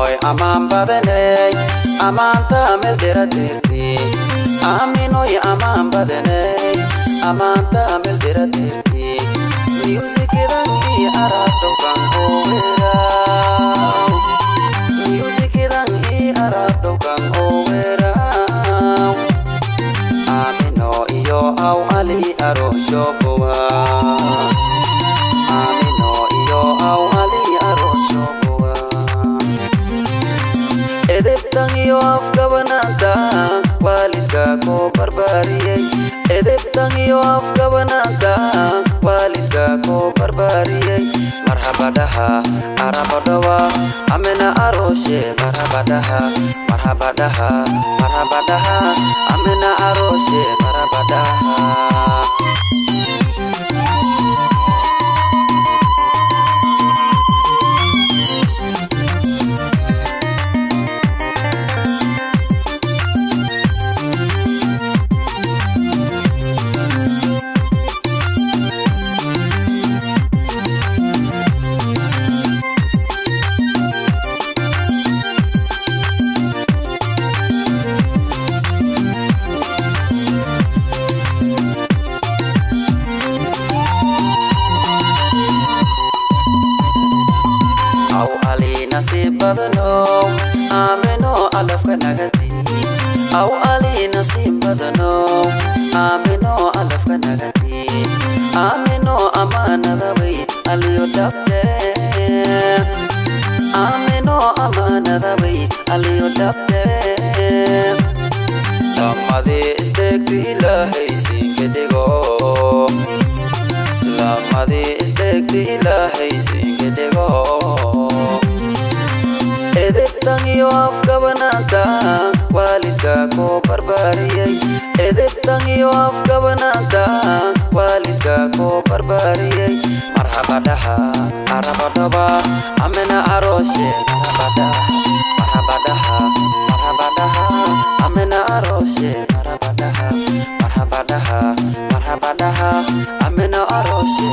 Aminoy aman badanay amanta meldera dirti Aminoy aman badanay amanta meldera dirti Music dangi arado kan overa Music dangi arado kan overa Amino iyo au ali aro shoboa Amino iyo au ali aro shoboa Edeptan iyo afgabananta walidka ko barbariyay Edeptan iyo afgabananta walidka ko barbariyay Marhabadaha arabadawa amena aroshe marhabadaha marhabadaha marhabadaha amena aroshe marhabadaha Nasib badano ameno alafka nagati Aw ali nasib badano ameno alafka nagati Ameno amana dawi aliyo dabde Ameno amana dawi aliyo dabde Lamade istekti ilahi singedego Lamade istekti ilahi singedego Edeptan iyo afgabananta walidka ko barbariyay Edeptan iyo afgabananta walidka ko barbariyay Marhabadaha arabadaba amena aroshe marhabadaha marhabadaha marhabadaha amena aroshe marhabadaha marhabadaha marhabadaha amena aroshe